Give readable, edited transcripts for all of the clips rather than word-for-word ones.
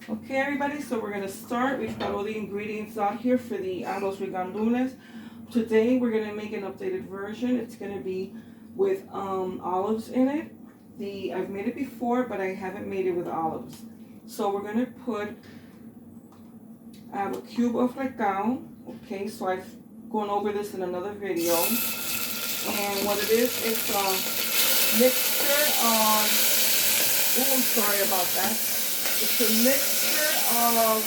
Okay, everybody, so we're going to start. We've got all the ingredients out here for the Arroz Con Gandules. Today, we're going to make an updated version. It's going to be with olives in it. I've made it before, but I haven't made it with olives. So we're going to I have a cube of recao. Okay, so I've gone over this in another video. And what it is, it's a mixture of, oh, I'm sorry about that. It's a mixture of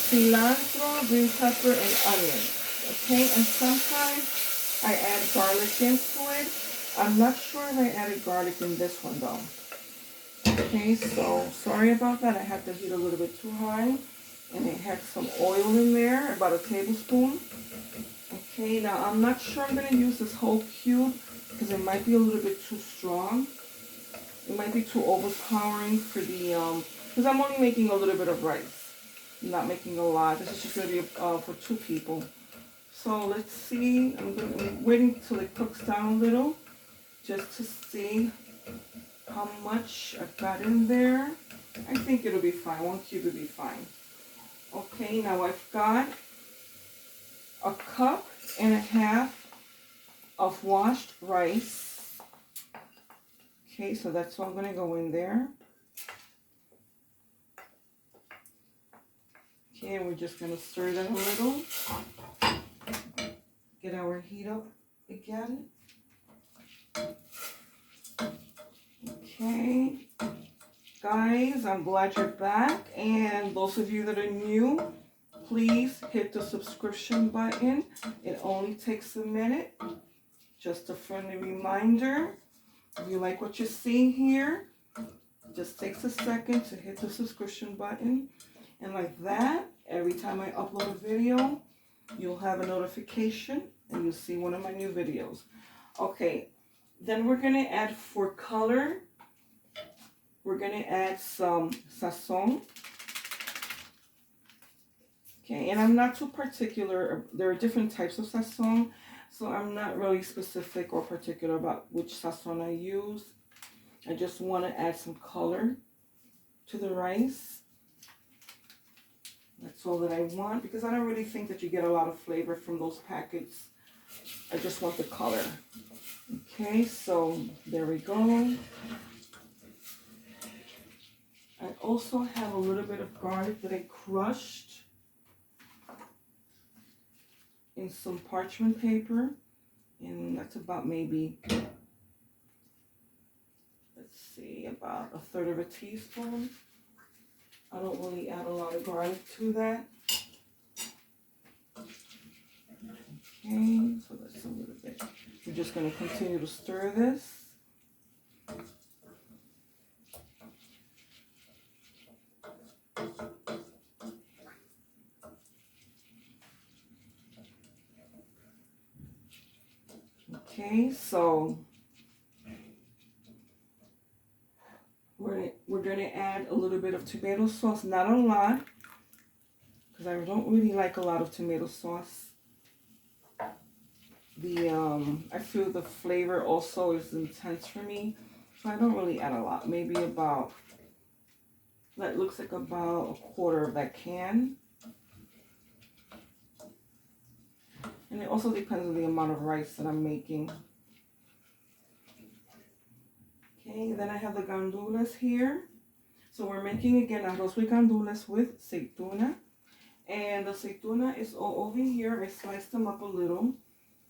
cilantro, green pepper, and onion. Okay, and sometimes I add garlic into it. I'm not sure if I added garlic in this one though. Okay, so sorry about that. I had the heat a little bit too high. And it had some oil in there, about a tablespoon. Okay, now I'm not sure I'm going to use this whole cube because it might be a little bit too strong. It might be too overpowering for the, because I'm only making a little bit of rice. I'm not making a lot. This is just going to be for 2 people. So let's see. I'm waiting till it cooks down a little just to see how much I've got in there. I think it'll be fine. 1 cube will be fine. Okay, now I've got a cup and a half of washed rice. Okay, so that's all going to go in there. Okay, and we're just going to stir that a little. Get our heat up again. Okay. Guys, I'm glad you're back. And those of you that are new, please hit the subscription button. It only takes a minute. Just a friendly reminder. If you like what you see here, it just takes a second to hit the subscription button. And like that, every time I upload a video, you'll have a notification and you'll see one of my new videos. Okay, then we're going to add for color. We're going to add some sazon. Okay, and I'm not too particular. There are different types of sazon, so I'm not really specific or particular about which sazon I use. I just want to add some color to the rice. That's all that I want because I don't really think that you get a lot of flavor from those packets. I just want the color. Okay, so there we go. I also have a little bit of garlic that I crushed in some parchment paper, and that's about maybe, let's see, about 1/3 of a teaspoon. I don't really add a lot of garlic to that. Okay, so that's a little bit. We're just going to continue to stir this. Okay, so we're gonna add a little bit of tomato sauce, not a lot, because I don't really like a lot of tomato sauce. I feel the flavor also is intense for me, so I don't really add a lot. Maybe about, that looks like about 1/4 of that can. And it also depends on the amount of rice that I'm making. Okay, then I have the gandules here. So we're making again arroz con gandules with aceituna. And the aceituna is all over here. I sliced them up a little.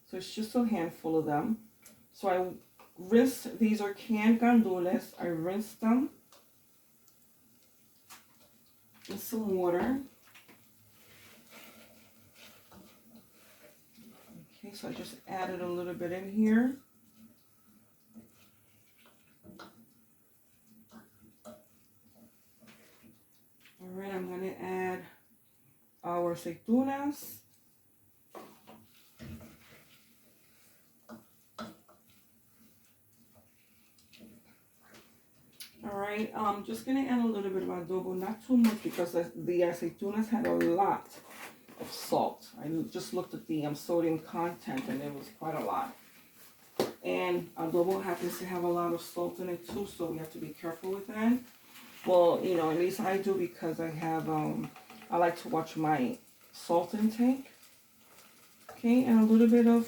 So it's just a handful of them. So I rinsed, these are canned gandules. I rinsed them in some water. Okay, so I just added a little bit in here. All right, I'm going to add our aceitunas. All right, I'm just going to add a little bit of adobo, not too much because the aceitunas had a lot of salt. I just looked at the sodium content and it was quite a lot. And adobo happens to have a lot of salt in it too, so we have to be careful with that. Well, you know, at least I do, because I have, I like to watch my salt intake. Okay, and a little bit of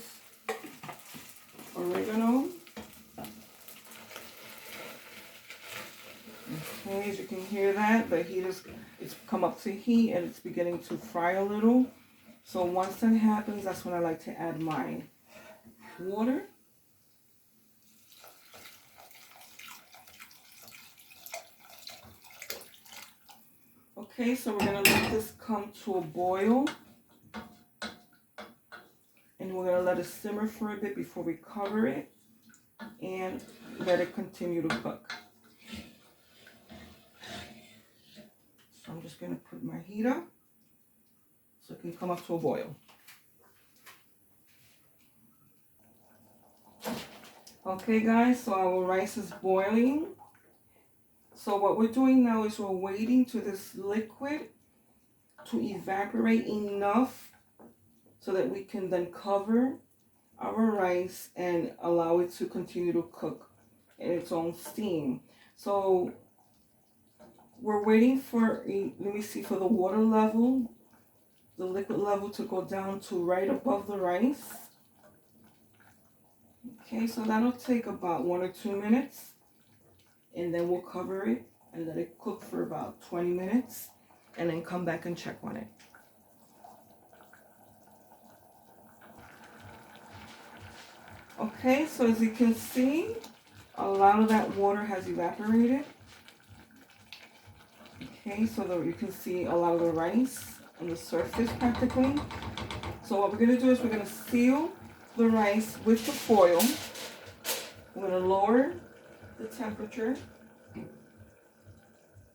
oregano. Okay, as you can hear that, the heat is, it's come up to heat and it's beginning to fry a little. So once that happens, that's when I like to add my water. Okay, so we're going to let this come to a boil. And we're going to let it simmer for a bit before we cover it and let it continue to cook. So I'm just going to put my heat up so it can come up to a boil. Okay guys, so our rice is boiling. So what we're doing now is we're waiting to this liquid to evaporate enough so that we can then cover our rice and allow it to continue to cook in its own steam. So we're waiting for, let me see, for the water level, the liquid level to go down to right above the rice. Okay, so that'll take about 1 or 2 minutes, and then we'll cover it and let it cook for about 20 minutes and then come back and check on it. Okay, so as you can see, a lot of that water has evaporated. Okay, so that you can see a lot of the rice on the surface practically. So what we're going to do is we're going to seal the rice with the foil. We're going to lower the temperature.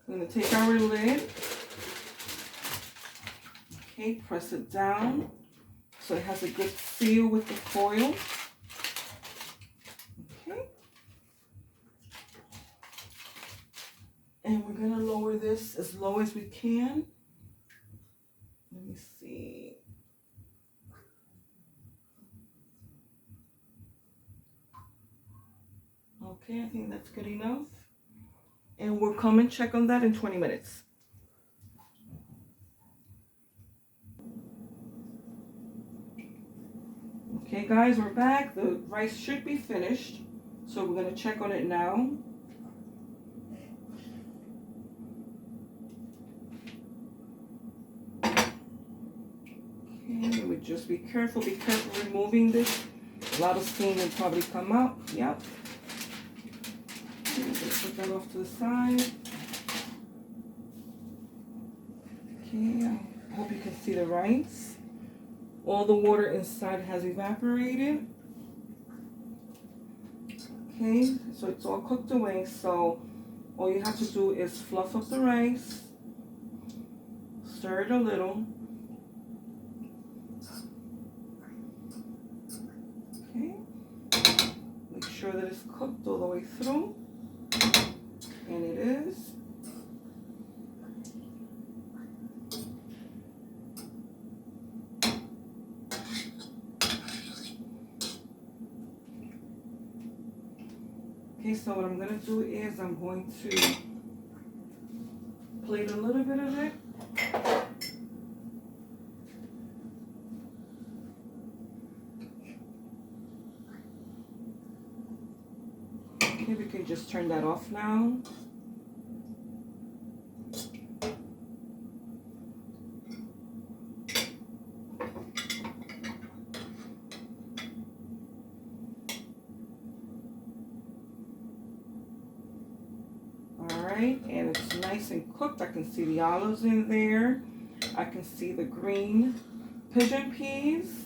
We're going to take our lid. Okay, press it down so it has a good seal with the foil. Okay. And we're going to lower this as low as we can. Let me see. Okay, I think that's good enough. And we'll come and check on that in 20 minutes. Okay guys, we're back. The rice should be finished. So we're going to check on it now. Okay, we just be careful removing this. A lot of steam will probably come out. Yep. Put that off to the side. Okay, I hope you can see the rice. All the water inside has evaporated. Okay, so it's all cooked away. So all you have to do is fluff up the rice, stir it a little. Okay, make sure that it's cooked all the way through, and it is. Okay, so what I'm going to do is I'm going to plate a little bit of it. Okay, we can just turn that off now. And it's nice and cooked. I can see the olives in there. I can see the green pigeon peas.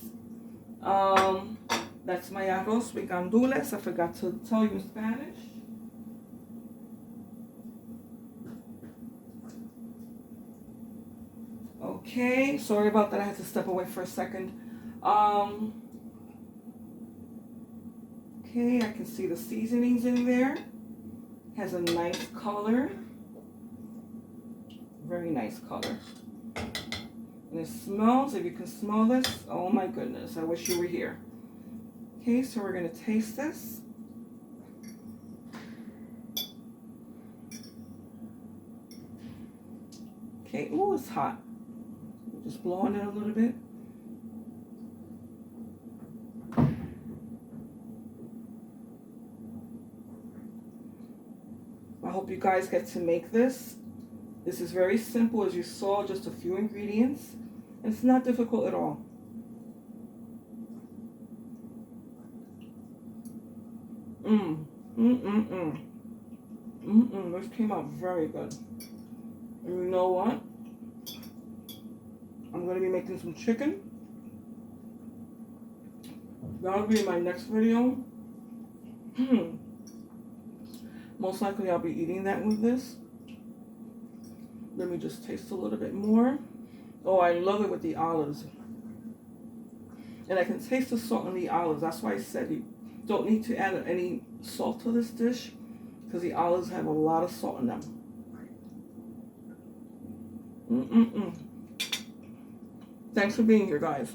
That's my arroz with gandules. I forgot to tell you in Spanish. Okay, sorry about that. I had to step away for a second. Okay, I can see the seasonings in there. Has a nice color. Very nice color. And it smells, if you can smell this, oh my goodness, I wish you were here. Okay, so we're going to taste this. Okay, ooh, it's hot. Just blow on it a little bit. I hope you guys get to make this. This is very simple, as you saw, just a few ingredients. It's not difficult at all. This came out very good. And you know what? I'm going to be making some chicken. That'll be my next video. Most likely I'll be eating that with this. Let me just taste a little bit more. Oh, I love it with the olives. And I can taste the salt in the olives. That's why I said you don't need to add any salt to this dish, because the olives have a lot of salt in them. Thanks for being here, guys.